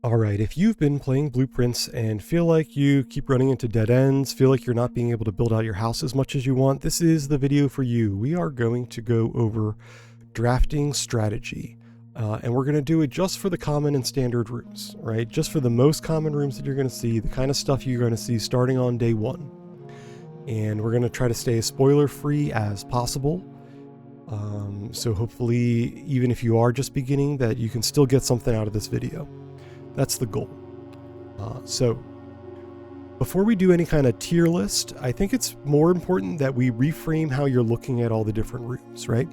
Alright, if you've been playing Blueprints and feel like you keep running into dead ends, feel like you're not being able to build out your house as much as you want, this is the video for you. We are going to go over drafting strategy. And we're going to do it just for the common and standard rooms, right? Just for the most common rooms that you're going to see, the kind of stuff you're going to see starting on day one. And we're going to try to stay as spoiler-free as possible. So hopefully, even if you are just beginning, that you can still get something out of this video. That's the goal. So before we do any kind of tier list, I think it's more important that we reframe how you're looking at all the different rooms, right?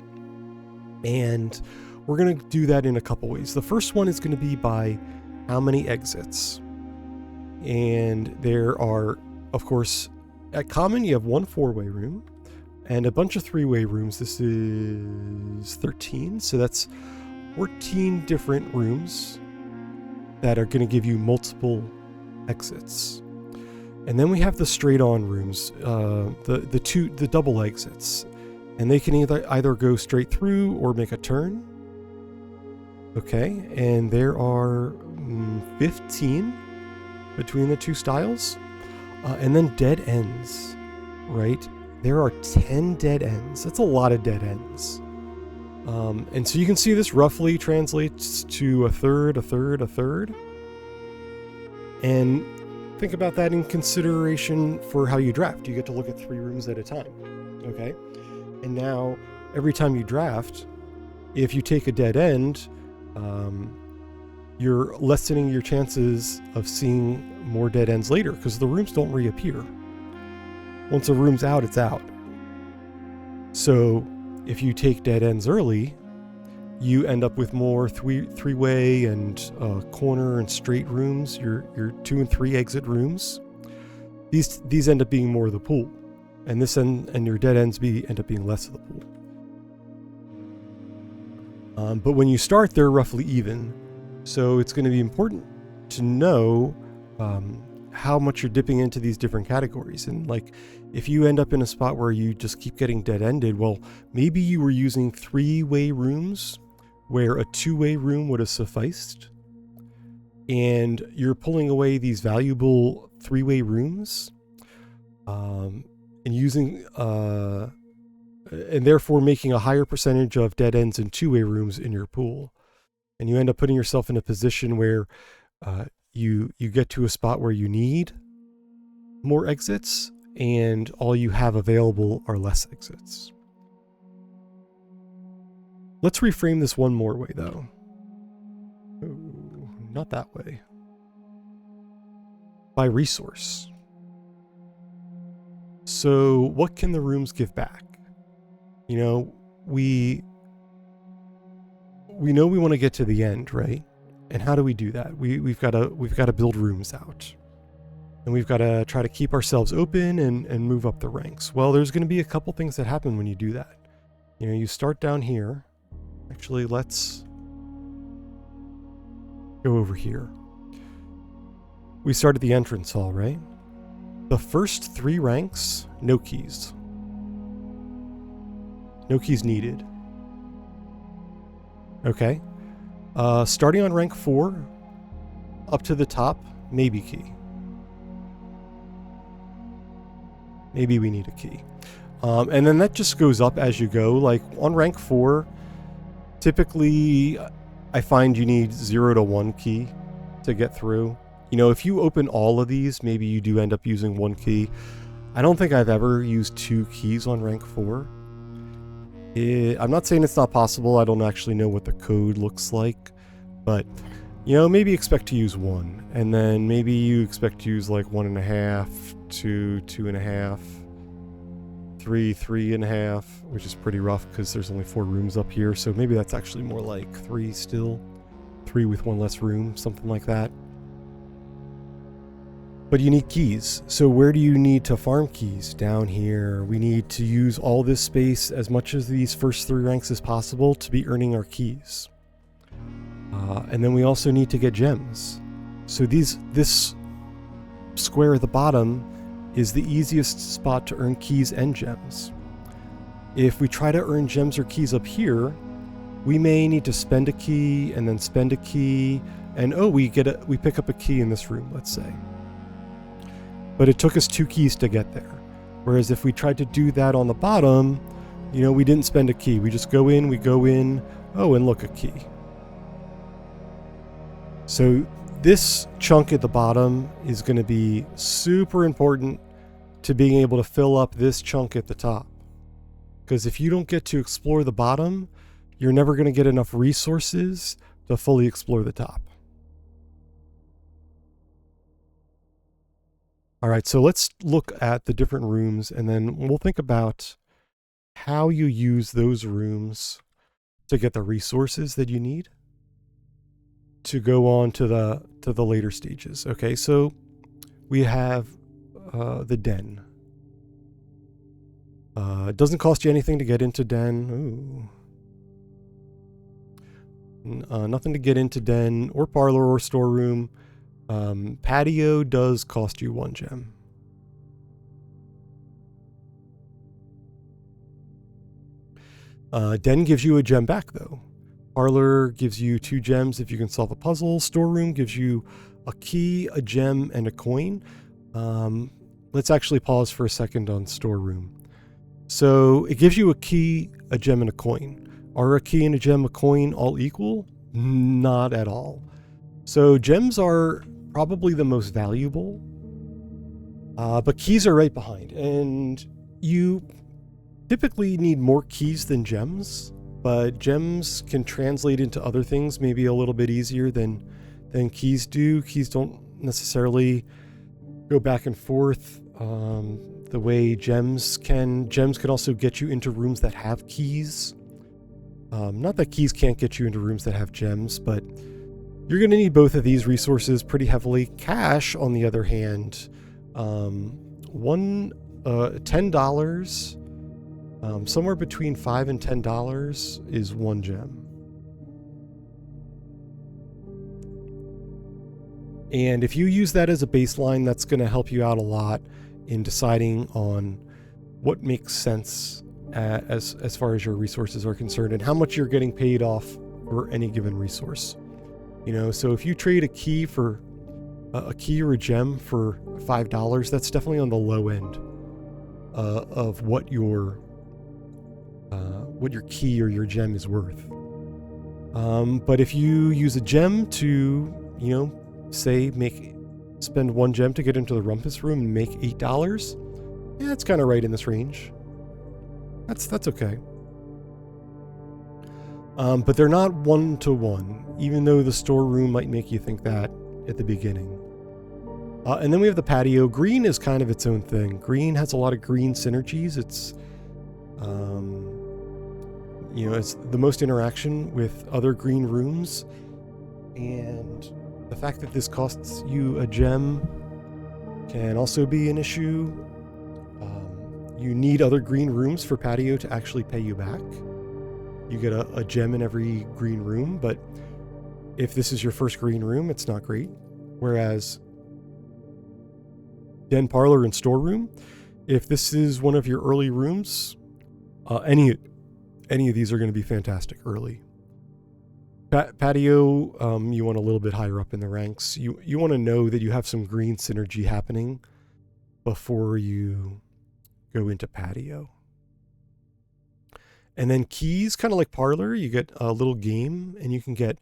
And we're going to do that in a couple ways. The first one is going to be by how many exits. And there are, of course, at common, you have one 4-way room and a bunch of 3-way rooms. This is 13. So that's 14 different rooms that are going to give you multiple exits. And then we have the straight on rooms, the double exits, and they can either go straight through or make a turn. Okay, and there are 15 between the two styles. And then dead ends, right? There are 10 dead ends. That's a lot of dead ends. And so you can see this roughly translates to a third, a third, a third. And think about that in consideration for how you draft. You get to look at 3 rooms at a time, okay? And now, every time you draft, if you take a dead end, you're lessening your chances of seeing more dead ends later because the rooms don't reappear. Once a room's out, it's out. So if you take dead ends early, you end up with more three-way and corner and straight rooms, your 2 and 3 exit rooms. These end up being more of the pool, and this end and your dead ends end up being less of the pool. But when you start, they're roughly even, so it's going to be important to know how much you're dipping into these different categories. And like, if you end up in a spot where you just keep getting dead-ended, well, maybe you were using 3-way rooms where a 2-way room would have sufficed, and you're pulling away these valuable 3-way rooms, and using and therefore making a higher percentage of dead ends in 2-way rooms in your pool. And you end up putting yourself in a position where you get to a spot where you need more exits, and all you have available are less exits. Let's reframe this one more way, though. Ooh, not that way. By resource. So what can the rooms give back? You know, we know we want to get to the end, right? And how do we do that? We've got to build rooms out, and we've got to try to keep ourselves open and move up the ranks. Well, there's going to be a couple things that happen when you do that. You know, you start down here. Actually, let's go over here. We start at the entrance hall, right? The first 3 ranks, no keys. No keys needed. Okay. Starting on rank 4, up to the top, maybe key. Maybe we need a key. And then that just goes up as you go. Like on rank 4, typically I find you need 0 to 1 key to get through. You know, if you open all of these, maybe you do end up using 1 key. I don't think I've ever used 2 keys on rank 4. I'm not saying it's not possible. I don't actually know what the code looks like, but you know, maybe expect to use 1, and then maybe you expect to use like 1.5, 2, 2.5, 3, 3.5, which is pretty rough because there's only 4 rooms up here. So maybe that's actually more like 3 still, 3 with 1 less room, something like that. But you need keys. So where do you need to farm keys? Down here. We need to use all this space, as much as these first 3 ranks as possible, to be earning our keys. And then we also need to get gems. So this square at the bottom is the easiest spot to earn keys and gems. If we try to earn gems or keys up here, we may need to spend a key and then spend a key and oh, we pick up a key in this room, let's say. But it took us 2 keys to get there. Whereas if we tried to do that on the bottom, you know, we didn't spend a key. We just go in, oh, and look, a key. So this chunk at the bottom is going to be super important to being able to fill up this chunk at the top. Because if you don't get to explore the bottom, you're never going to get enough resources to fully explore the top. All right, so let's look at the different rooms, and then we'll think about how you use those rooms to get the resources that you need to go on to the later stages. Okay, so we have the den. It doesn't cost you anything to get into den. Ooh. Nothing to get into den or parlor or storeroom. Patio does cost you 1 gem. Den gives you a gem back though. Parlor gives you 2 gems if you can solve a puzzle. Storeroom gives you a key, a gem, and a coin. Let's actually pause for a second on storeroom. So it gives you a key, a gem, and a coin. Are a key and a gem, a coin all equal? Not at all. So gems are probably the most valuable, but keys are right behind. And you typically need more keys than gems, but gems can translate into other things maybe a little bit easier than keys do. Keys don't necessarily go back and forth the way gems can. Gems can also get you into rooms that have keys. Not that keys can't get you into rooms that have gems, but you're going to need both of these resources pretty heavily. Cash, on the other hand, $10, somewhere between $5 and $10 is 1 gem. And if you use that as a baseline, that's going to help you out a lot in deciding on what makes sense as far as your resources are concerned and how much you're getting paid off for any given resource. You know, so if you trade a key for a key or a gem for $5, that's definitely on the low end of what your key or your gem is worth. But if you use a gem to, you know, say spend 1 gem to get into the rumpus room and make $8, yeah, that's kind of right in this range. That's okay. But they're not 1-to-1, even though the storeroom might make you think that at the beginning. And then we have the patio. Green is kind of its own thing. Green has a lot of green synergies. It's, you know, it's the most interaction with other green rooms. And the fact that this costs you a gem can also be an issue. You need other green rooms for patio to actually pay you back. You get a gem in every green room, but if this is your first green room, it's not great. Whereas den, parlor, and storeroom, if this is one of your early rooms, any of these are going to be fantastic early. Patio, you want a little bit higher up in the ranks. You want to know that you have some green synergy happening before you go into patio. And then keys, kind of like parlor, you get a little game and you can get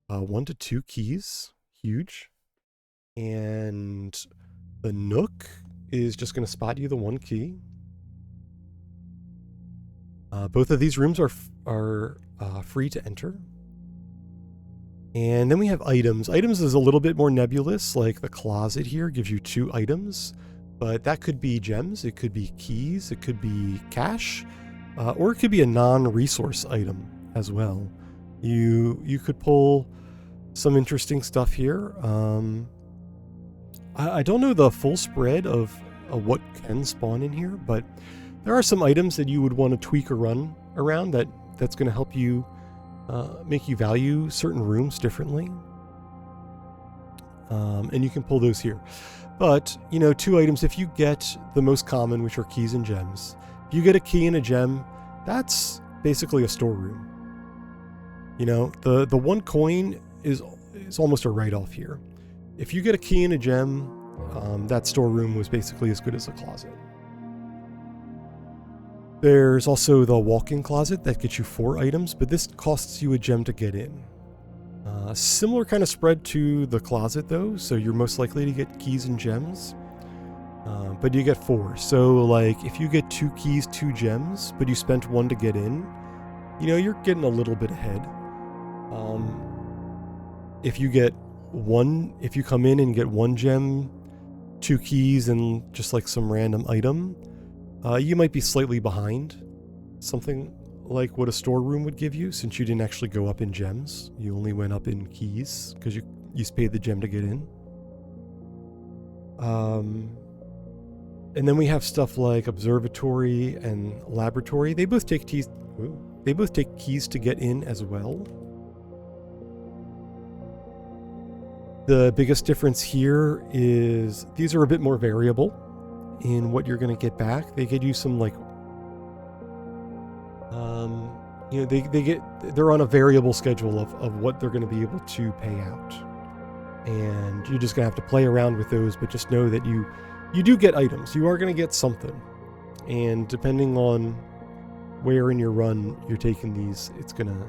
1 to 2 keys, huge. And the nook is just going to spot you the 1 key. Both of these rooms are free to enter. And then we have items. Items is a little bit more nebulous, like the closet here gives you 2 items, but that could be gems, it could be keys, it could be cash, or it could be a non-resource item as well. You could pull some interesting stuff here. I don't know the full spread of what can spawn in here, but there are some items that you would want to tweak or run around that's going to help you make you value certain rooms differently. And you can pull those here. But, you know, 2 items, if you get the most common, which are keys and gems, if you get a key and a gem, that's basically a storeroom. You know, the 1 coin is is almost a write-off here. If you get a key and a gem, that storeroom was basically as good as a closet. There's also the walk-in closet that gets you 4 items, but this costs you a gem to get in. Similar kind of spread to the closet though, so you're most likely to get keys and gems, but you get 4. So like if you get 2 keys, 2 gems, but you spent 1 to get in, you know, you're getting a little bit ahead. If you come in and get 1 gem, 2 keys, and just like some random item, you might be slightly behind something like what a storeroom would give you, since you didn't actually go up in gems. You only went up in keys because you paid the gem to get in. And then we have stuff like observatory and laboratory. They both take keys. They both take keys to get in as well. The biggest difference here is these are a bit more variable in what you're going to get back. They get you some like, you know, they're on a variable schedule of what they're going to be able to pay out, and you're just going to have to play around with those. But just know that you do get items. You are going to get something, and depending on where in your run you're taking these, it's going to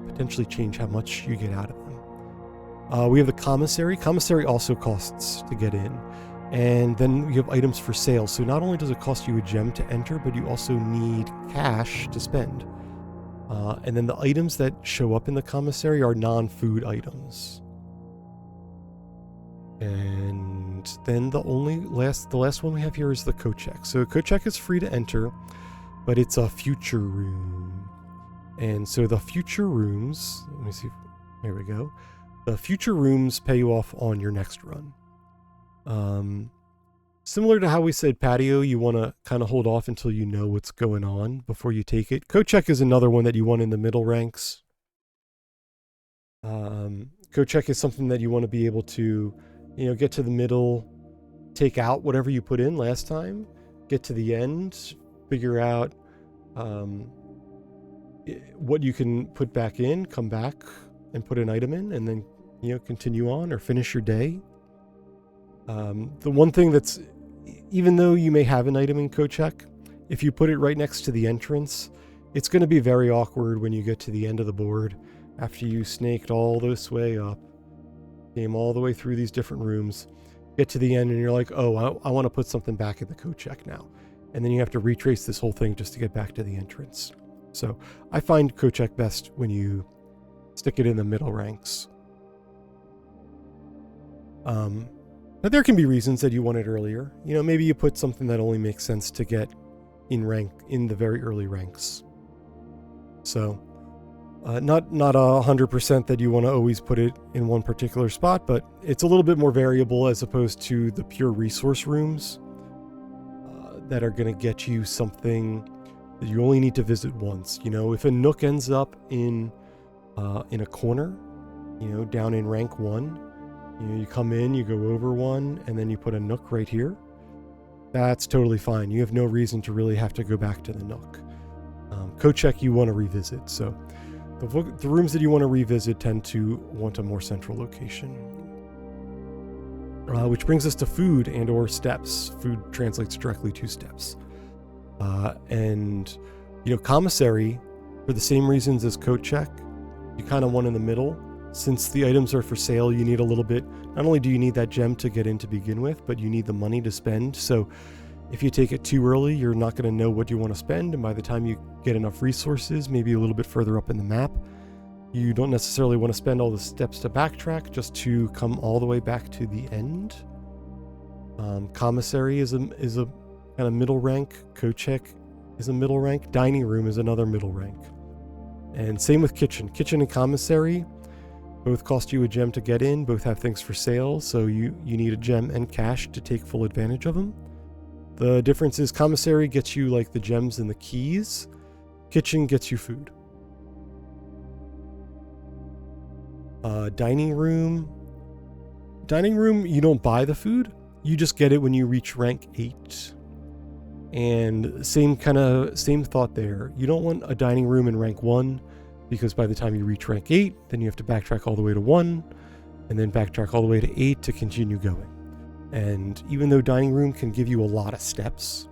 potentially change how much you get out of them. We have the commissary. Commissary also costs to get in. And then you have items for sale. So not only does it cost you a gem to enter, but you also need cash to spend. And then the items that show up in the commissary are non-food items. And then the last one we have here is the coat check. So coat check is free to enter, but it's a future room. And so the future rooms, let me see, there we go. The future rooms pay you off on your next run. Similar to how we said patio, you want to kind of hold off until you know what's going on before you take it. Coat check is another one that you want in the middle ranks. Coat check is something that you want to be able to, you know, get to the middle, take out whatever you put in last time, get to the end, figure out what you can put back in, come back and put an item in, and then, you know, continue on or finish your day. The one thing that's, even though you may have an item in coat check, if you put it right next to the entrance, it's going to be very awkward when you get to the end of the board after you snaked all this way up, came all the way through these different rooms, get to the end and you're like, oh, I want to put something back in the coat check now. And then you have to retrace this whole thing just to get back to the entrance. So I find coat check best when you stick it in the middle ranks. But there can be reasons that you want it earlier. You know, maybe you put something that only makes sense to get in rank in the very early ranks. So not 100% that you want to always put it in one particular spot, but it's a little bit more variable as opposed to the pure resource rooms that are going to get you something that you only need to visit once. You know, if a nook ends up in a corner, you know, down in rank 1, you know, you come in, you go over one, and then you put a nook right here. That's totally fine. You have no reason to really have to go back to the nook. Coat check you want to revisit. So the rooms that you want to revisit tend to want a more central location. Which brings us to food and or steps. Food translates directly to steps. And, you know, commissary, for the same reasons as coat check, you kind of want in the middle. Since the items are for sale, you need a little bit, not only do you need that gem to get in to begin with, but you need the money to spend. So if you take it too early, you're not going to know what you want to spend. And by the time you get enough resources, maybe a little bit further up in the map, you don't necessarily want to spend all the steps to backtrack just to come all the way back to the end. Commissary is a kind of middle rank. Coat check is a middle rank. Dining room is another middle rank. And same with kitchen. Kitchen and commissary both cost you a gem to get in, both have things for sale, so you need a gem and cash to take full advantage of them. The difference is commissary gets you like the gems and the keys. Kitchen gets you food. Dining room, you don't buy the food. You just get it when you reach rank 8. And same thought there. You don't want a dining room in rank 1. because by the time you reach rank 8, then you have to backtrack all the way to 1, and then backtrack all the way to 8 to continue going. And even though dining room can give you a lot of steps,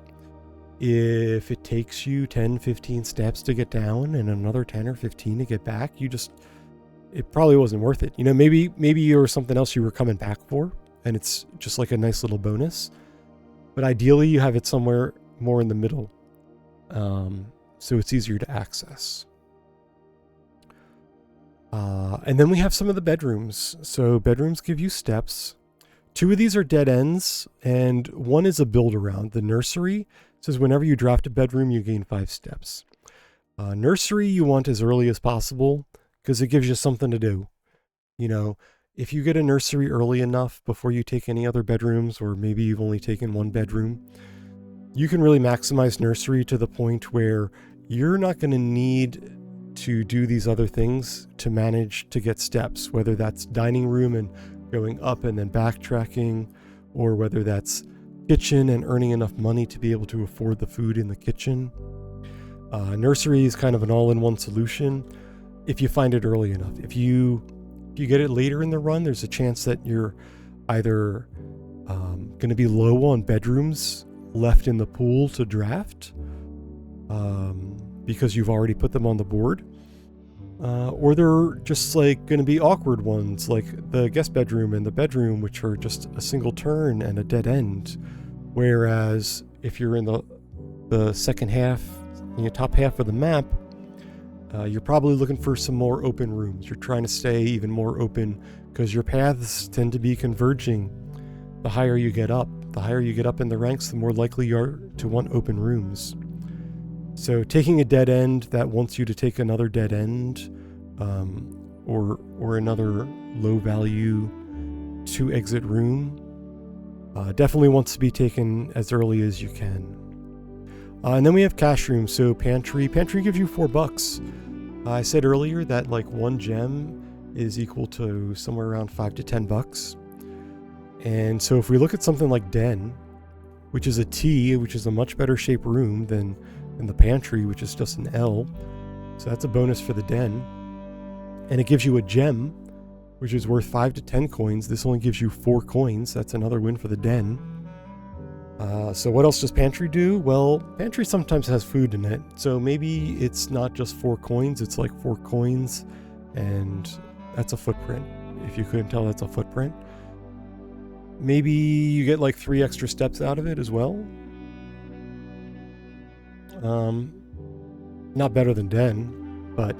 if it takes you 10, 15 steps to get down and another 10 or 15 to get back, it probably wasn't worth it. Maybe there was something else you were coming back for, and it's just like a nice little bonus. But ideally, you have it somewhere more in the middle, so it's easier to access. And then we have some of the bedrooms. So bedrooms give you steps. 2 of these are dead ends, and 1 is a build around. The nursery says whenever you draft a bedroom, you gain 5 steps. Nursery you want as early as possible because it gives you something to do. If you get a nursery early enough before you take any other bedrooms, or maybe you've only taken 1 bedroom, you can really maximize nursery to the point where you're not going to need to do these other things to manage to get steps, whether that's dining room and going up and then backtracking, or whether that's kitchen and earning enough money to be able to afford the food in the kitchen. Nursery is kind of an all-in-one solution if you find it early enough. If you get it later in the run, there's a chance that you're either going to be low on bedrooms left in the pool to draft, because you've already put them on the board, or they're just like going to be awkward ones, like the guest bedroom and the bedroom, which are just a single turn and a dead end. Whereas if you're in the second half, top half of the map, you're probably looking for some more open rooms. You're trying to stay even more open because your paths tend to be converging. The higher you get up in the ranks, the more likely you are to want open rooms. So taking a dead end that wants you to take another dead end, or another low value 2 exit room, definitely wants to be taken as early as you can. And then we have cash rooms. So pantry gives you $4. I said earlier that like 1 gem is equal to somewhere around $5 to $10. And so if we look at something like den, which is a T, which is a much better shaped room than the pantry, which is just an L. So that's a bonus for the den. And it gives you a gem, which is worth 5 to 10 coins. This only gives you 4 coins. That's another win for the den. So what else does pantry do? Well, pantry sometimes has food in it. So maybe it's not just 4 coins, it's like 4 coins, and that's a footprint. If you couldn't tell, that's a footprint. Maybe you get like 3 extra steps out of it as well. Not better than den, but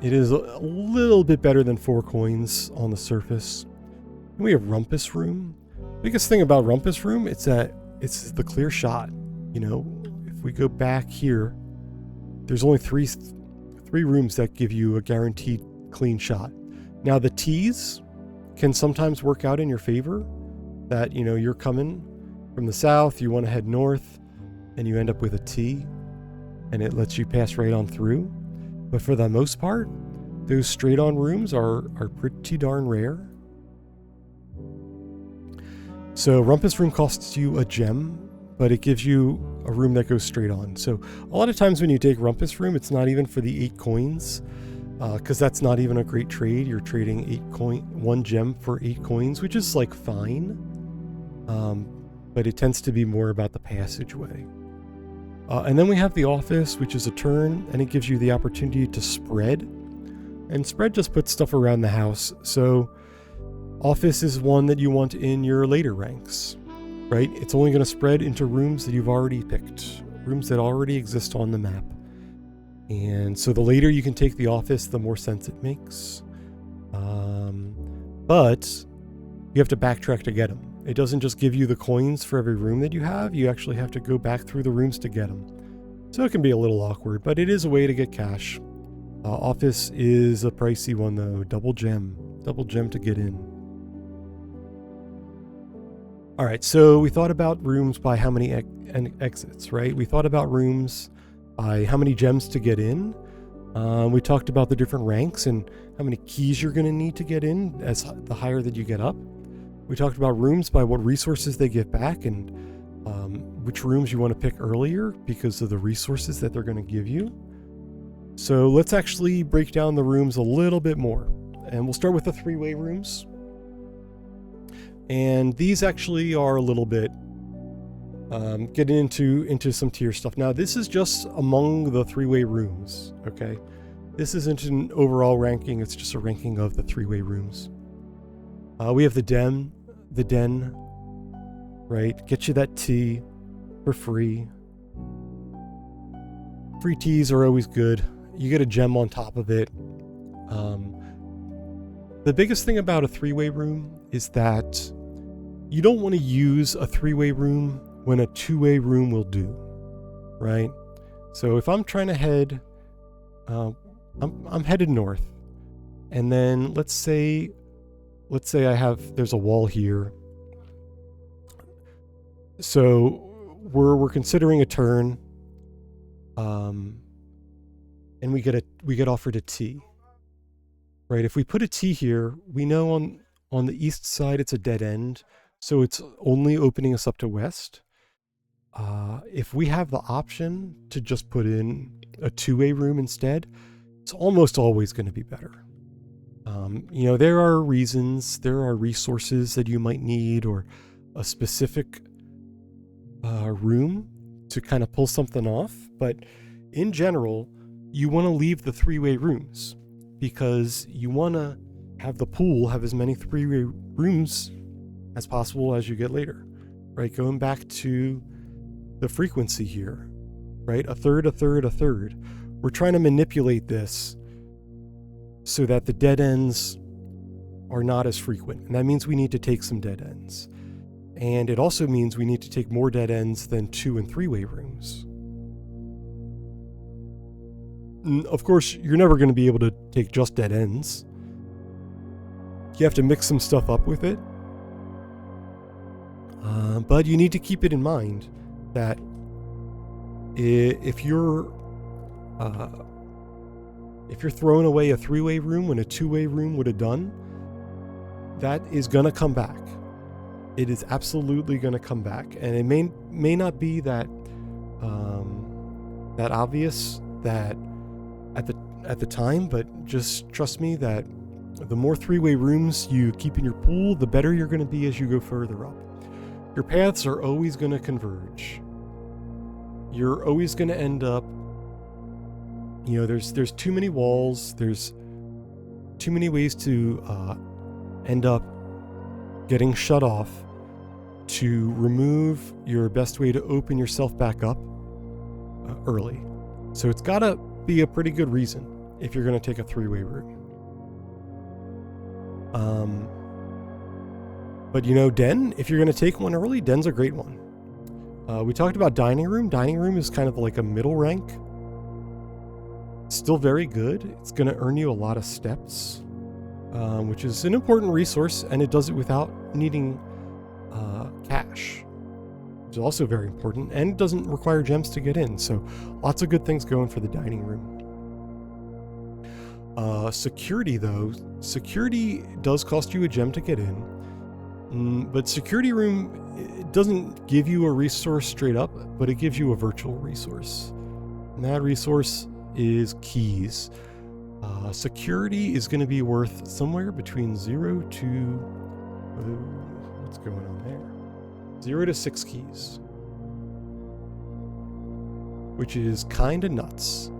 it is a little bit better than 4 coins on the surface. And we have rumpus room. Biggest thing about rumpus room, it's that it's the clear shot. If we go back here, there's only three rooms that give you a guaranteed clean shot. Now the T's can sometimes work out in your favor, that you're coming from the south, you want to head north, and you end up with a T, and it lets you pass right on through. But for the most part, those straight on rooms are pretty darn rare. So rumpus room costs you a gem, but it gives you a room that goes straight on. So a lot of times when you take rumpus room, it's not even for the 8 coins, because that's not even a great trade. You're trading 1 gem for 8 coins, which is like fine, but it tends to be more about the passageway. And then we have the office, which is a turn, and it gives you the opportunity to spread. And spread just puts stuff around the house. So office is one that you want in your later ranks, right? It's only going to spread into rooms that you've already picked, rooms that already exist on the map. And so the later you can take the office, the more sense it makes. But you have to backtrack to get them. It doesn't just give you the coins for every room that you have. You actually have to go back through the rooms to get them. So it can be a little awkward, but it is a way to get cash. Office is a pricey one though. Double gem to get in. All right, so we thought about rooms by how many exits, right? We thought about rooms by how many gems to get in. We talked about the different ranks and how many keys you're going to need to get in as the higher that you get up. We talked about rooms by what resources they give back and which rooms you want to pick earlier because of the resources that they're going to give you. So let's actually break down the rooms a little bit more. And we'll start with the three-way rooms. And these actually are a little bit getting into some tier stuff. Now, this is just among the three-way rooms, okay? This isn't an overall ranking, it's just a ranking of the three-way rooms. We have the den, right? Get you that tea for free. Free teas are always good. You get a gem on top of it. The biggest thing about a three-way room is that you don't want to use a three-way room when a two-way room will do, right? So if I'm trying to head, I'm headed north, and then let's say there's a wall here. So we're considering a turn, and we get offered a T, right? If we put a T here, we know on the east side it's a dead end, so it's only opening us up to west. If we have the option to just put in a two-way room instead, it's almost always going to be better. There are reasons, there are resources that you might need, or a specific room to kind of pull something off, but in general, you want to leave the three-way rooms because you want to have the pool have as many three-way rooms as possible as you get later, right? Going back to the frequency here, right? A third, a third, a third. We're trying to manipulate this so that the dead ends are not as frequent. And that means we need to take some dead ends. And it also means we need to take more dead ends than two and three-way rooms. Of course, you're never going to be able to take just dead ends. You have to mix some stuff up with it. But you need to keep it in mind that if you're throwing away a three-way room when a two-way room would have done, that is going to come back. It is absolutely going to come back, and it may not be that that obvious that at the time, but just trust me that the more three-way rooms you keep in your pool, the better you're going to be as you go further up. Your paths are always going to converge. You're always going to end up, there's too many walls, there's too many ways to end up getting shut off to remove your best way to open yourself back up early. So it's got to be a pretty good reason if you're going to take a three-way route. But den, if you're going to take one early, den's a great one. We talked about dining room. Dining room is kind of like a middle rank. Still very good. It's going to earn you a lot of steps, which is an important resource, and it does it without needing cash, which is also very important, and it doesn't require gems to get in. So lots of good things going for the dining room. Security, though. Security does cost you a gem to get in, but security room, it doesn't give you a resource straight up, but it gives you a virtual resource. And that resource is keys. Security is going to be worth somewhere between 0 to... what's going on there? 0 to 6 keys. Which is kind of nuts.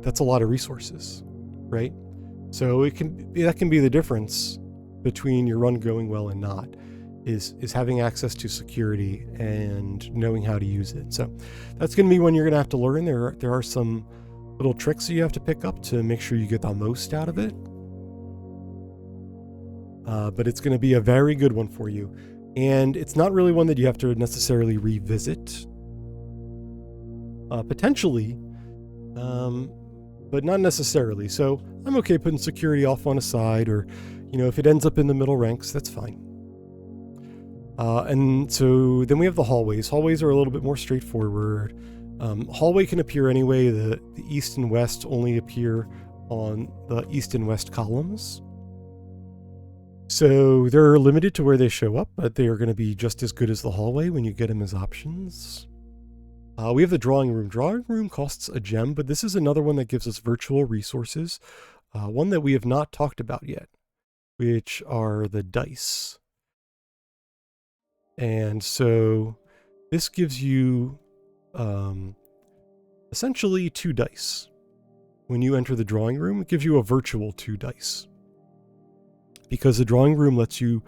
That's a lot of resources, right? So that can be the difference between your run going well and not, is having access to security and knowing how to use it. So that's going to be one you're going to have to learn. There are some little tricks that you have to pick up to make sure you get the most out of it. But it's going to be a very good one for you. And it's not really one that you have to necessarily revisit. Potentially, but not necessarily. So I'm okay putting security off on a side, or, if it ends up in the middle ranks, that's fine. And so then we have the hallways. Hallways are a little bit more straightforward. Hallway can appear anyway. The east and west only appear on the east and west columns. So they're limited to where they show up, but they are going to be just as good as the hallway when you get them as options. We have the drawing room. Drawing room costs a gem, but this is another one that gives us virtual resources. One that we have not talked about yet, which are the dice. And so this gives you essentially 2 dice. When you enter the drawing room, it gives you a virtual 2 dice. Because the drawing room lets you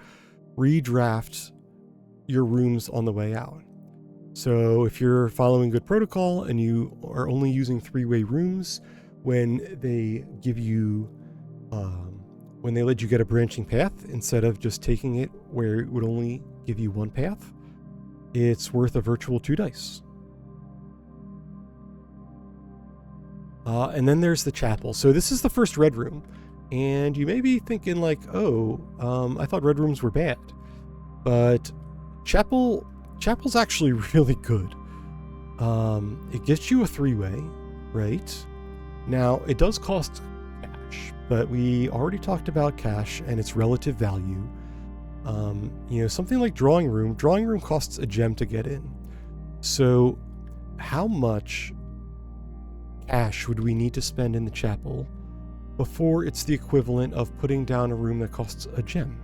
redraft your rooms on the way out. So if you're following good protocol and you are only using 3-way rooms, when they give you, when they let you get a branching path instead of just taking it where it would only give you 1 path, it's worth a virtual 2 dice. And then there's the chapel. So this is the first red room. And you may be thinking like, oh, I thought red rooms were bad. But chapel's actually really good. It gets you a 3-way, right? Now, it does cost cash, but we already talked about cash and its relative value. Something like drawing room costs a gem to get in. So how much cash would we need to spend in the chapel before it's the equivalent of putting down a room that costs a gem?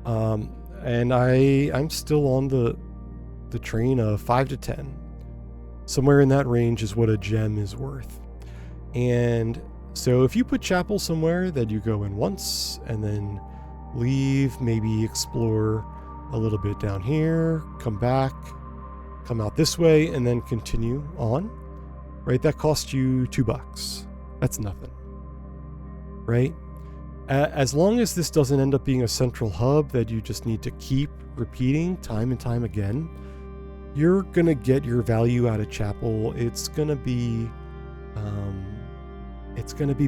And I'm still on the train of 5 to 10. Somewhere in that range is what a gem is worth. And so if you put chapel somewhere that you go in once and then leave, maybe explore a little bit down here, come back, come out this way, and then continue on, right? That costs you $2. That's nothing, right? As long as this doesn't end up being a central hub that you just need to keep repeating time and time again, you're gonna get your value out of chapel. It's gonna be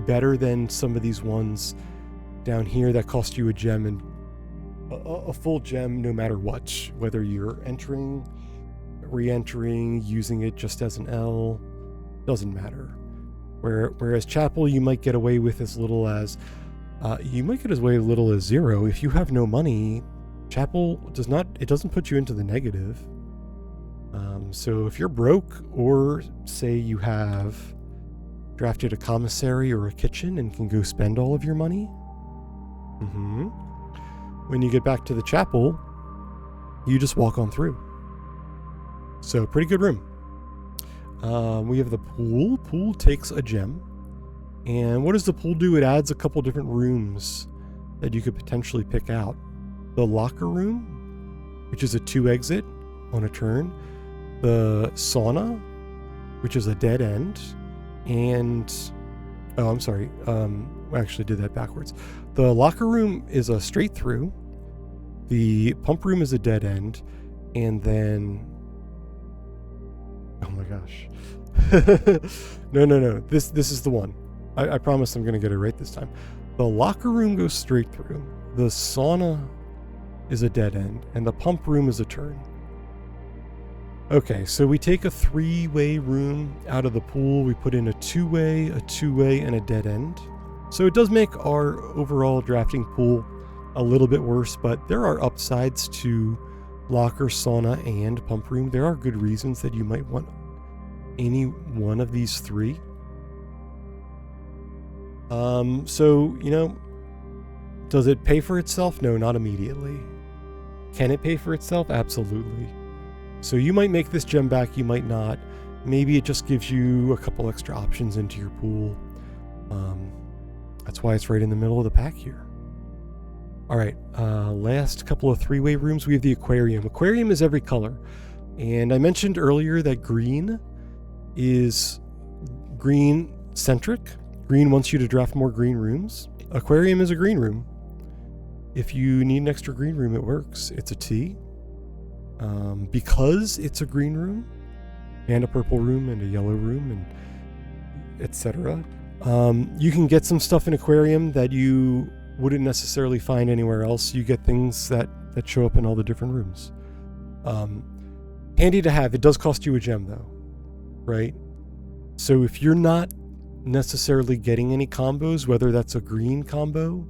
better than some of these ones down here that cost you a gem, and a full gem no matter what, whether you're entering, re-entering, using it just as an L, doesn't matter. Whereas chapel you might get away with as little as 0. If you have no money, chapel doesn't put you into the negative. So if you're broke, or say you have drafted a commissary or a kitchen and can go spend all of your money, when you get back to the chapel, you just walk on through. So pretty good room. We have the pool. Pool takes a gem. And what does the pool do? It adds a couple different rooms that you could potentially pick out. The locker room, which is a 2 exit on a turn. The sauna, which is a dead end. And, oh, I'm sorry. I actually did that backwards. The locker room is a straight through. The pump room is a dead end. And then, oh my gosh. No. This is the one. I promise I'm going to get it right this time. The locker room goes straight through. The sauna is a dead end. And the pump room is a turn. Okay, so we take a 3-way room out of the pool. We put in a 2-way, and a dead end. So it does make our overall drafting pool a little bit worse, but there are upsides to locker, sauna, and pump room. There are good reasons that you might want any one of these 3. So, does it pay for itself? No, not immediately. Can it pay for itself? Absolutely. So you might make this gem back, you might not. Maybe it just gives you a couple extra options into your pool. That's why it's right in the middle of the pack here. All right, last couple of 3-way rooms. We have the aquarium. Aquarium is every color. And I mentioned earlier that green is green-centric. Green wants you to draft more green rooms. Aquarium is a green room. If you need an extra green room, it works. It's a T. Because it's a green room, and a purple room, and a yellow room, and etc. You can get some stuff in aquarium that you wouldn't necessarily find anywhere else. You get things that show up in all the different rooms. Handy to have. It does cost you a gem though, right? So if you're not necessarily getting any combos, whether that's a green combo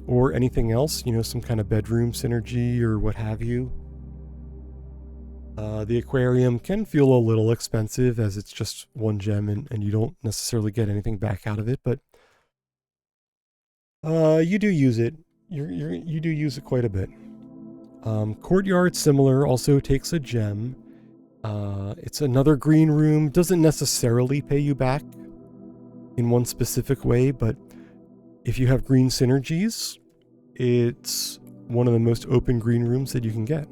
or anything else, some kind of bedroom synergy or what have you, The aquarium can feel a little expensive as it's just one gem and you don't necessarily get anything back out of it, but you do use it. You do use it quite a bit. Courtyard, similar, also takes a gem. It's another green room. Doesn't necessarily pay you back in one specific way, but if you have green synergies, it's one of the most open green rooms that you can get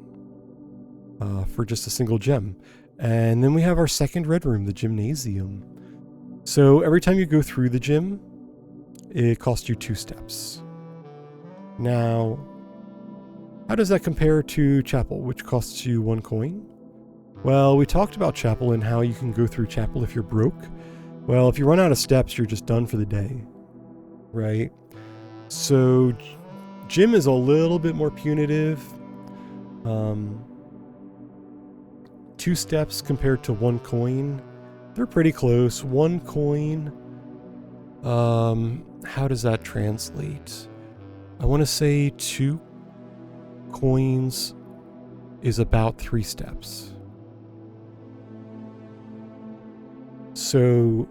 for just a single gem. And then we have our second red room, the gymnasium. So every time you go through the gym, it costs you 2 steps. Now, how does that compare to chapel, which costs you 1 coin? Well, we talked about chapel and how you can go through chapel if you're broke. Well, if you run out of steps, you're just done for the day, right? So gym is a little bit more punitive. 2 steps compared to 1 coin. They're pretty close. 1 coin, how does that translate? I want to say 2 coins is about 3 steps. So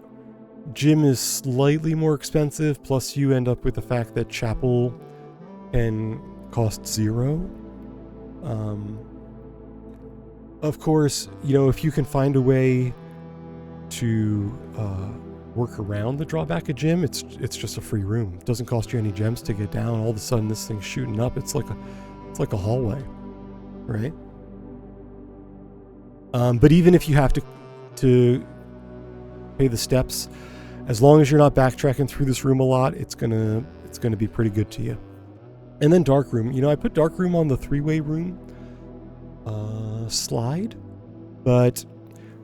gym is slightly more expensive, plus you end up with the fact that chapel can cost 0. Of course, if you can find a way to work around the drawback of gym, it's just a free room. It doesn't cost you any gems to get down. All of a sudden, this thing's shooting up. It's like a hallway, right? But even if you have to pay the steps, as long as you're not backtracking through this room a lot, it's gonna be pretty good to you. And then dark room. I put dark room on the 3-way room slide, but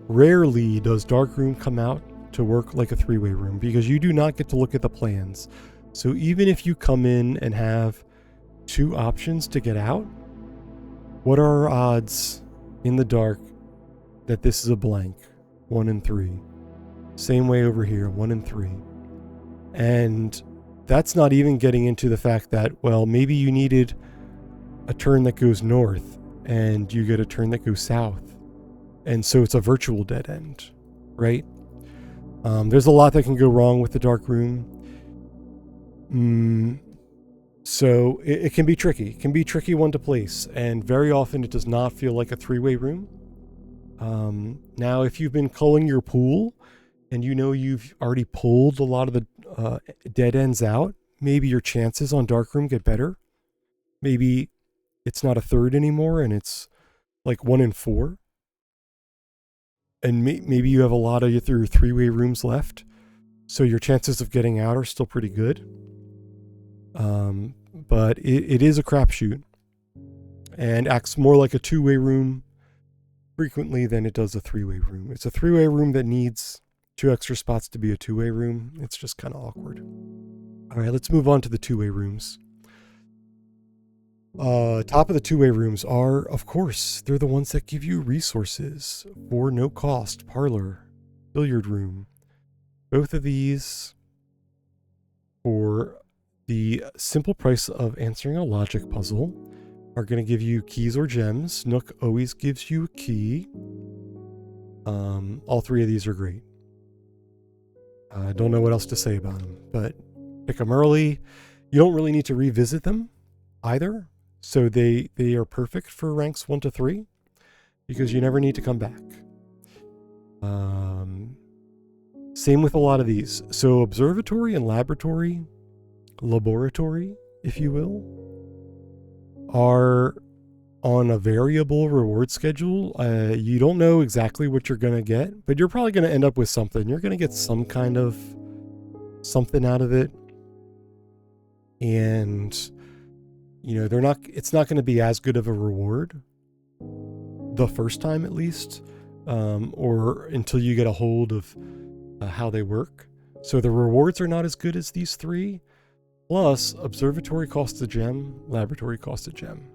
rarely does dark room come out to work like a 3-way room because you do not get to look at the plans. So even if you come in and have 2 options to get out, what are our odds in the dark that this is a blank? 1 in 3. Same way over here, 1 in 3. And that's not even getting into the fact that, well, maybe you needed a turn that goes north and you get a turn that goes south. And so it's a virtual dead end, right? There's a lot that can go wrong with the dark room. So it can be tricky. It can be a tricky one to place. And very often it does not feel like a 3-way room. Now, if you've been culling your pool and you've already pulled a lot of the dead ends out, maybe your chances on dark room get better. Maybe it's not a 3rd anymore and it's like 1 in 4. And maybe you have a lot of your 3-way rooms left, so your chances of getting out are still pretty good. But it is a crapshoot and acts more like a 2-way room frequently than it does a 3-way room. It's a 3-way room that needs 2 extra spots to be a 2-way room. It's just kind of awkward. All right, let's move on to the 2-way rooms. Top of the 2-way rooms are, of course, they're the ones that give you resources for no cost. Parlor, billiard room. Both of these, for the simple price of answering a logic puzzle, are going to give you keys or gems. Nook always gives you a key. All 3 of these are great. I don't know what else to say about them, but pick them early. You don't really need to revisit them either. So they are perfect for ranks 1 to 3 because you never need to come back. Same with a lot of these. So observatory and laboratory, if you will, are on a variable reward schedule. You don't know exactly what you're going to get, but you're probably going to end up with something. You're going to get some kind of something out of it. And it's not going to be as good of a reward the first time, at least, or until you get a hold of how they work. So the rewards are not as good as these 3. Plus, observatory costs a gem, laboratory costs a gem.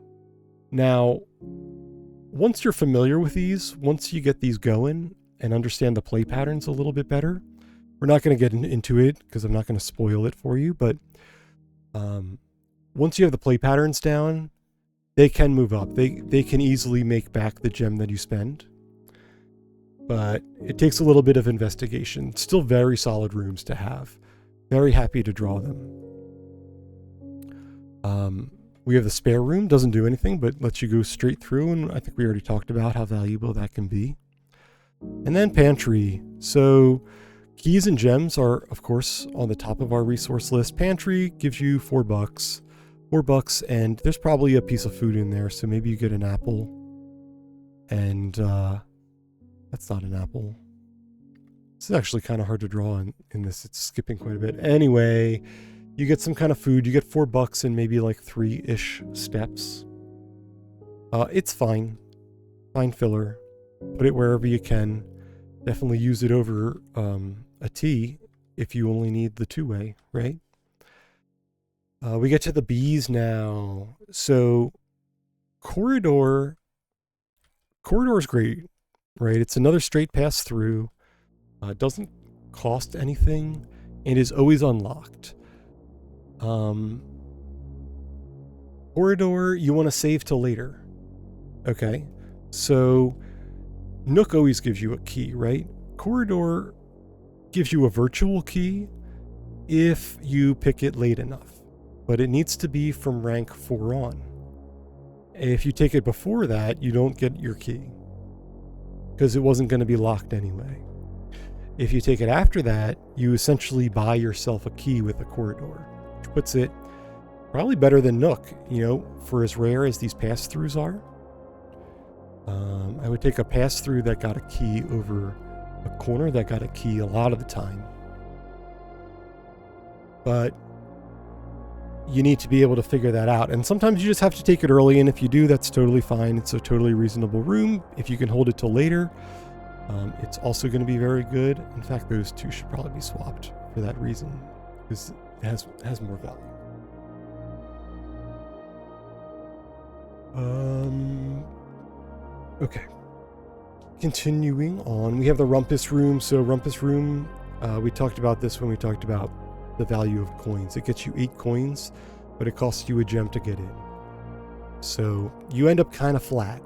Now, once you're familiar with these, once you get these going and understand the play patterns a little bit better, we're not going to get into it because I'm not going to spoil it for you, but once you have the play patterns down, they can move up. They can easily make back the gem that you spend. But it takes a little bit of investigation. Still very solid rooms to have. Very happy to draw them. We have the spare room. Doesn't do anything, but lets you go straight through. And I think we already talked about how valuable that can be. And then pantry. So keys and gems are, of course, on the top of our resource list. Pantry gives you $4. $4, and there's probably a piece of food in there. So maybe you get an apple. And that's not an apple. This is actually kind of hard to draw in this. It's skipping quite a bit. Anyway, you get some kind of food. You get $4 and maybe like 3-ish steps. It's fine. Fine filler. Put it wherever you can. Definitely use it over a T if you only need the two-way, right? We get to the bees now. So corridor's great, right? It's another straight pass through. Doesn't cost anything and is always unlocked. Corridor, you want to save till later. Okay, so Nook always gives you a key, right? Corridor gives you a virtual key if you pick it late enough, but it needs to be from rank 4 on. If you take it before that, you don't get your key because it wasn't going to be locked anyway. If you take it after that, you essentially buy yourself a key with the corridor, which puts it probably better than Nook, you know, for as rare as these pass-throughs are. I would take a pass-through that got a key over a corner that got a key a lot of the time. But you need to be able to figure that out. And sometimes you just have to take it early, and if you do, that's totally fine. It's a totally reasonable room. If you can hold it till later, it's also going to be very good. In fact, those two should probably be swapped for that reason, because it has more value. Okay. Continuing on, we have the Rumpus Room. So Rumpus Room, we talked about this when we talked about the value of coins. It gets you 8 coins, but it costs you a gem to get in. So you end up kind of flat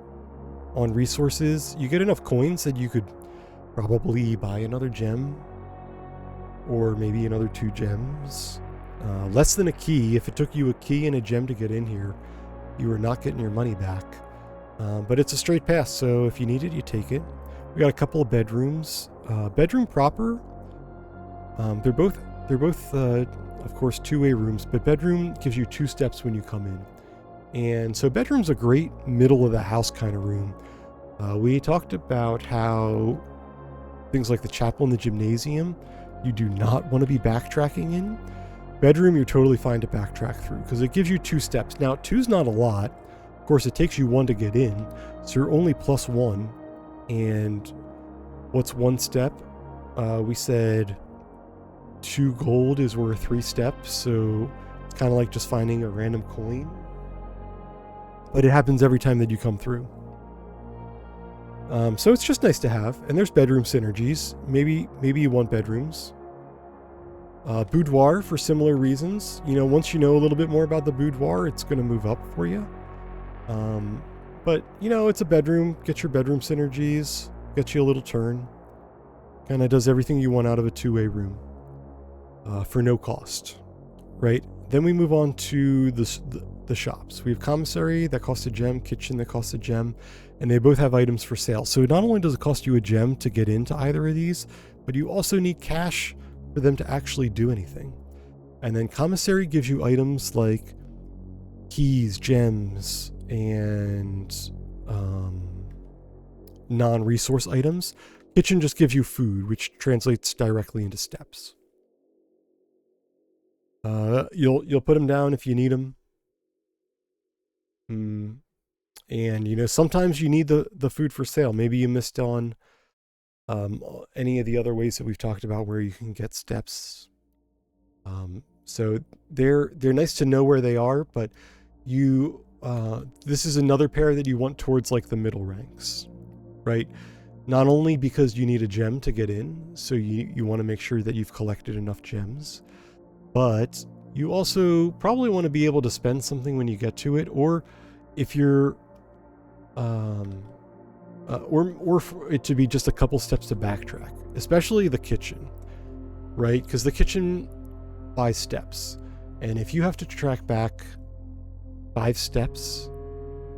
on resources. You get enough coins that you could probably buy another gem or maybe another 2 gems. Less than a key. If it took you a key and a gem to get in here, you are not getting your money back. But it's a straight pass, so if you need it, you take it. We got a couple of bedrooms. Bedroom proper, they're both of course 2-way rooms, but bedroom gives you 2 steps when you come in. And so bedroom's a great middle of the house kind of room. We talked about how things like the chapel and the gymnasium, you do not want to be backtracking in. Bedroom, you're totally fine to backtrack through because it gives you 2 steps. Now, 2's not a lot. Of course, it takes you 1 to get in, so you're only +1. And what's 1 step? We said 2 gold is worth 3 steps, so it's kind of like just finding a random coin. But it happens every time that you come through. So it's just nice to have. And there's bedroom synergies. Maybe you want bedrooms. Boudoir for similar reasons. You know, once you know a little bit more about the boudoir, it's going to move up for you. But, you know, it's a bedroom. Get your bedroom synergies. Gets you a little turn. Kind of does everything you want out of a 2-way room. For no cost. Right? Then we move on to the shops. We have commissary that costs a gem, kitchen that costs a gem, and they both have items for sale. So not only does it cost you a gem to get into either of these, but you also need cash for them to actually do anything. And then commissary gives you items like keys, gems, and non-resource items. Kitchen just gives you food, which translates directly into steps. You'll put them down if you need them. And, you know, sometimes you need the food for sale. Maybe you missed on any of the other ways that we've talked about where you can get steps. So they're nice to know where they are, but you this is another pair that you want towards like the middle ranks, right? Not only because you need a gem to get in, so you want to make sure that you've collected enough gems, but you also probably want to be able to spend something when you get to it, or if you're, or for it to be just a couple steps to backtrack, especially the kitchen, right? Because the kitchen buys steps. And if you have to track back 5 steps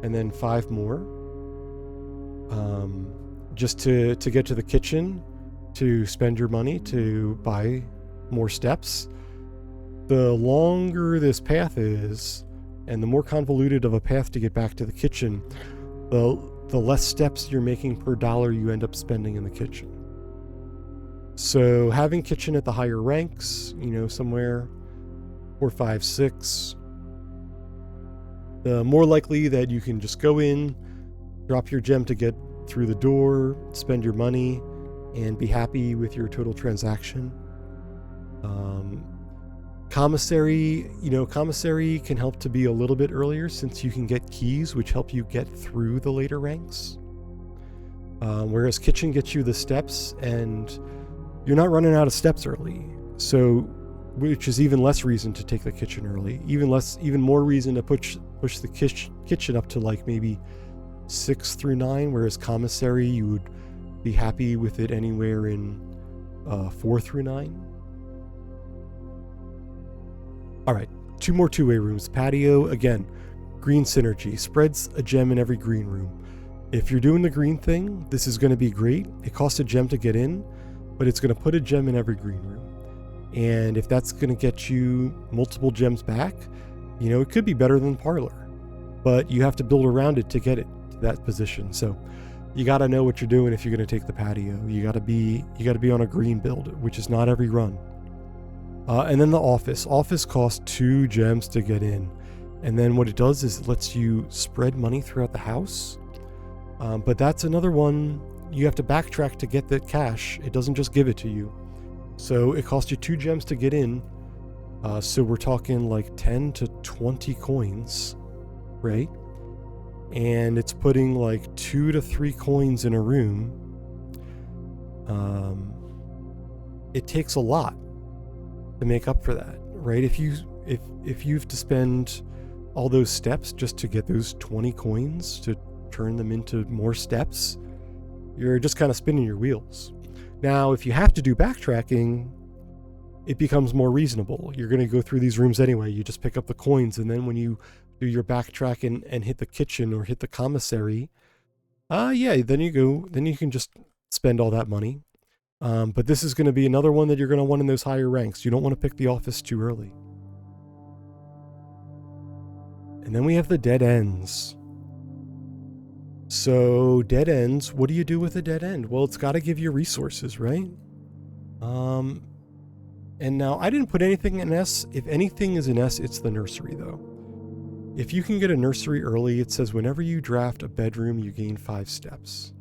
and then 5 more, just to get to the kitchen, to spend your money to buy more steps, the longer this path is, and the more convoluted of a path to get back to the kitchen, the less steps you're making per dollar you end up spending in the kitchen. So having kitchen at the higher ranks, somewhere 4, 5, 6, the more likely that you can just go in, drop your gem to get through the door, spend your money, and be happy with your total transaction. Commissary, commissary can help to be a little bit earlier since you can get keys which help you get through the later ranks. Whereas kitchen gets you the steps, and you're not running out of steps early. So, which is even less reason to take the kitchen early. Even more reason to push the kitchen up to like maybe 6 through 9, whereas commissary you would be happy with it anywhere in 4 through 9. All right, 2 more two-way rooms. Patio, again, green synergy. Spreads a gem in every green room. If you're doing the green thing, this is going to be great. It costs a gem to get in, but it's going to put a gem in every green room. And if that's going to get you multiple gems back, it could be better than Parlor. But you have to build around it to get it to that position. So you got to know what you're doing if you're going to take the patio. You got to be on a green build, which is not every run. And then the office. Office costs 2 gems to get in. And then what it does is it lets you spread money throughout the house. But that's another one. You have to backtrack to get the cash. It doesn't just give it to you. So it costs you 2 gems to get in. So we're talking like 10 to 20 coins, right? And it's putting like 2 to 3 coins in a room. It takes a lot to make up for that, right? If you have to spend all those steps just to get those 20 coins to turn them into more steps, you're just kind of spinning your wheels. Now, if you have to do backtracking, it becomes more reasonable. You're going to go through these rooms anyway. You just pick up the coins, and then when you do your backtrack and hit the kitchen or hit the commissary, then you can just spend all that money. But this is going to be another one that you're going to want in those higher ranks. You don't want to pick the office too early. And then we have the dead ends. So dead ends, what do you do with a dead end? Well, it's got to give you resources, right? And now I didn't put anything in S. If anything is in S, it's the nursery though. If you can get a nursery early, it says whenever you draft a bedroom, you gain 5 steps.